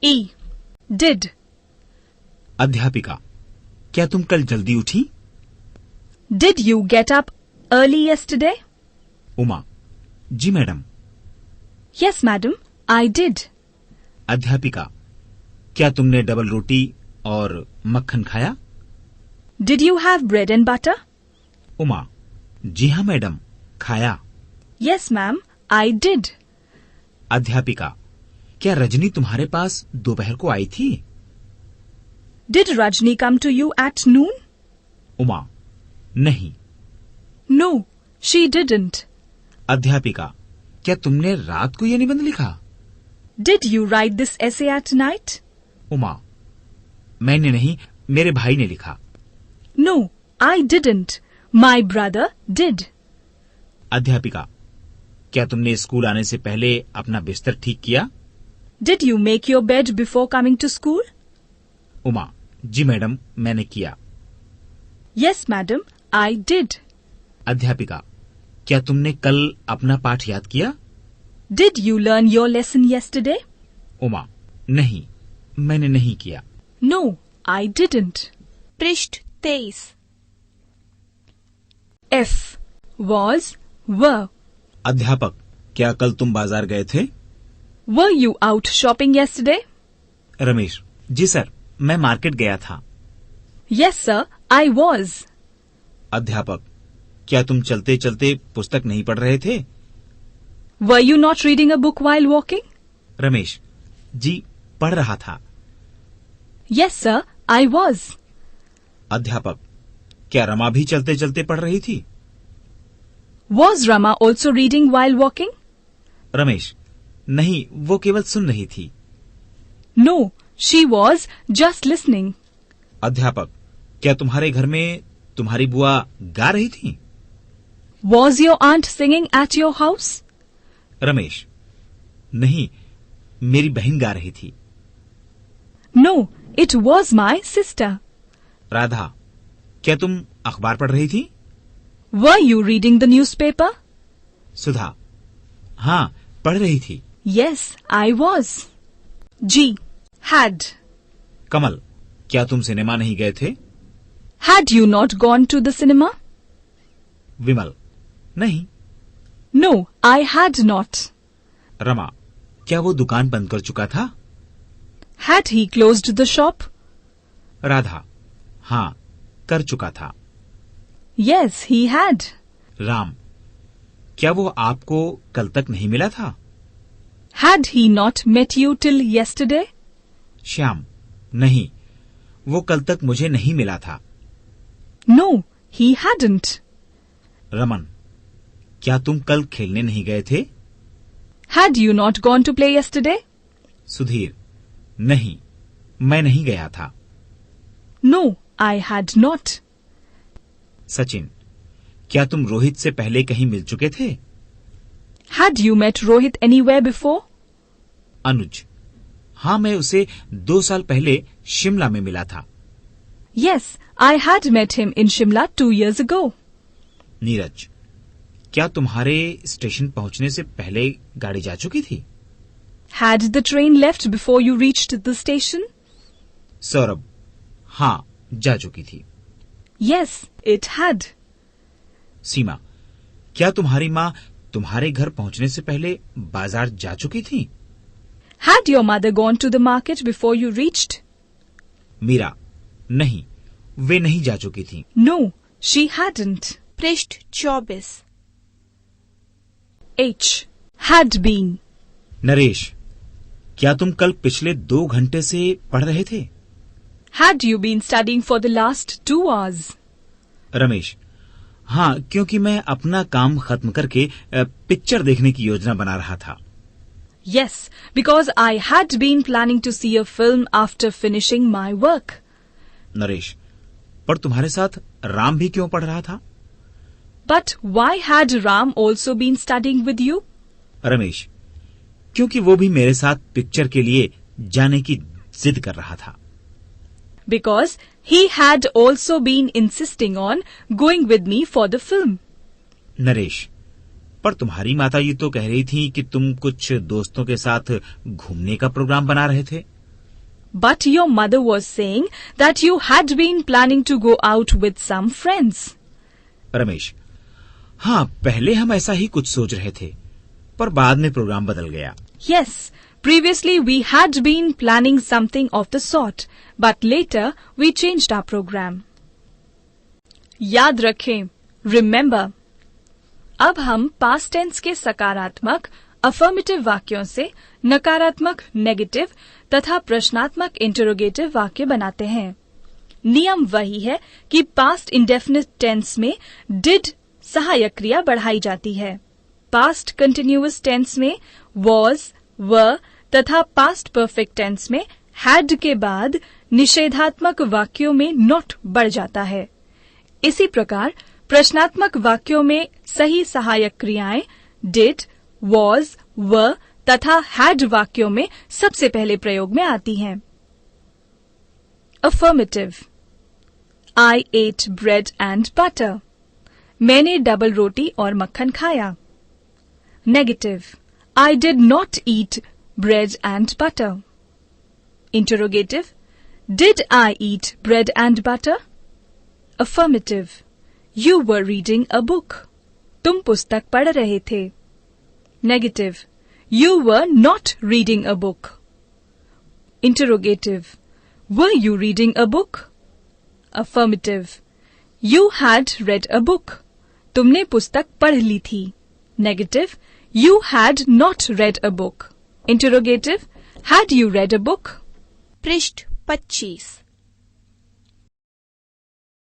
E. Did. अध्यापिका, क्या तुम कल जल्दी उठी? Did you get up early yesterday? Uma, जी madam. Yes, madam, I did. अध्यापिका, क्या तुमने डबल रोटी और मक्खन खाया? Did you have bread and butter? Uma, जी हाँ मैडम, खाया। Yes, ma'am, I did. अध्यापिका, क्या रजनी तुम्हारे पास दोपहर को आई थी? Did Rajni come to you at noon? Uma, नहीं। No, she didn't. अध्यापिका, क्या तुमने रात को यह निबंध लिखा? Did you write this essay at night? Uma, मैंने नहीं, मेरे भाई ने लिखा। No, I didn't. My brother did. अध्यापिका, क्या तुमने स्कूल आने से पहले अपना बिस्तर ठीक किया? Did you make your bed before coming to school? Uma, जी मैडम, मैंने किया। Yes, madam, I did. अध्यापिका, क्या तुमने कल अपना पाठ याद किया? Did you learn your lesson yesterday? Uma, नहीं, मैंने नहीं किया। No, I didn't. पृष्ठ 23। F. Was, were. अध्यापक, क्या कल तुम बाजार गए थे? Were you out shopping yesterday? Ramesh, जी सर, मैं मार्केट गया था। Yes, sir, I was. अध्यापक, क्या तुम चलते चलते पुस्तक नहीं पढ़ रहे थे? Were you not reading a book while walking? Ramesh, जी, पढ़ रहा था। Yes, sir, I was. अध्यापक, क्या रमा भी चलते चलते पढ़ रही थी? Was Rama also reading while walking? Ramesh, नहीं, वो केवल सुन रही थी। No, she was just listening. अध्यापक, क्या तुम्हारे घर में तुम्हारी बुआ गा रही थी? Was your aunt singing at your house? Ramesh, नहीं, मेरी बहन गा रही थी। No, it was my sister. Radha, क्या तुम अखबार पढ़ रही थी? Were you reading the newspaper? सुधा, हाँ, पढ़ रही थी। Yes, I was. G. Had. कमल, क्या तुम सिनेमा नहीं गए थे? Had you not gone to the cinema? विमल, नहीं। No, I had not. Rama, क्या वो दुकान बंद कर चुका था? Had he closed the shop? Radha, हाँ, कर चुका था। Yes, he had. राम, क्या वो आपको कल तक नहीं मिला था? Had he not met you till yesterday? Shyam, नहीं, वो कल तक मुझे नहीं मिला था। No, he hadn't. रमन, क्या तुम कल खेलने नहीं गए थे? Had you not gone to play yesterday? Sudhir, नहीं, मैं नहीं गया था। No, I had not. Sachin, क्या तुम रोहित से पहले कहीं मिल चुके थे? Had you met Rohit anywhere before? अनुज, हाँ, मैं उसे 2 साल पहले शिमला में मिला था। Yes, I had met him in Shimla 2 years ago. Neeraj, क्या तुम्हारे स्टेशन पहुंचने से पहले गाड़ी जा चुकी थी? Had the train left before you reached the station? Saurabh, हाँ, जा चुकी थी। Yes, it had. सीमा, क्या तुम्हारी माँ तुम्हारे घर पहुंचने से पहले बाजार जा चुकी थी? Had your mother gone to the market before you reached? Meera, नहीं, वे नहीं जा चुकी थी। No, she hadn't. पृष्ठ 24। H. Had been. नरेश, क्या तुम कल पिछले 2 घंटे से पढ़ रहे थे? Had you been studying for the last 2 hours? Ramesh, हाँ, क्योंकि मैं अपना काम खत्म करके पिक्चर देखने की योजना बना रहा था। Yes, because I had been planning to see a film after finishing my work. Naresh, पर तुम्हारे साथ राम भी क्यों पढ़ रहा था? But why had Ram also been studying with you? Ramesh, क्योंकि वो भी मेरे साथ पिक्चर के लिए जाने की जिद कर रहा था। Because he had also been insisting on going with me for the film. Naresh, पर तुम्हारी माता ये तो कह रही थी कि तुम कुछ दोस्तों के साथ घूमने का प्रोग्राम बना रहे थे। But your mother was saying that you had been planning to go out with some friends. Ramesh, हाँ, पहले हम ऐसा ही कुछ सोच रहे थे, पर बाद में प्रोग्राम बदल गया. Yes, previously we had been planning something of the sort, but later we changed our program. याद रखें, remember. अब हम past tense के सकारात्मक अफर्मेटिव वाक्यों से नकारात्मक नेगेटिव तथा प्रश्नात्मक इंटरोगेटिव वाक्य बनाते हैं. नियम वही है कि पास्ट इंडेफिनिट टेंस में डिड सहायक क्रिया बढ़ाई जाती है. पास्ट कंटिन्यूअस टेंस में was, were तथा पास्ट परफेक्ट टेंस में had के बाद निषेधात्मक वाक्यों में not बढ़ जाता है. इसी प्रकार प्रश्नात्मक वाक्यों में सही सहायक क्रियाएं did, was, were तथा had वाक्यों में सबसे पहले प्रयोग में आती हैं. Affirmative. I ate bread and butter. मैंने डबल रोटी और मक्खन खाया. Negative. I did not eat bread and butter. Interrogative. Did I eat bread and butter? Affirmative. You were reading a book. तुम पुस्तक पढ़ रहे थे. Negative. You were not reading a book. Interrogative. Were you reading a book? Affirmative. You had read a book. तुमने पुस्तक पढ़ ली थी. Negative. You had not read a book. Interrogative. Had you read a book? पृष्ठ 25.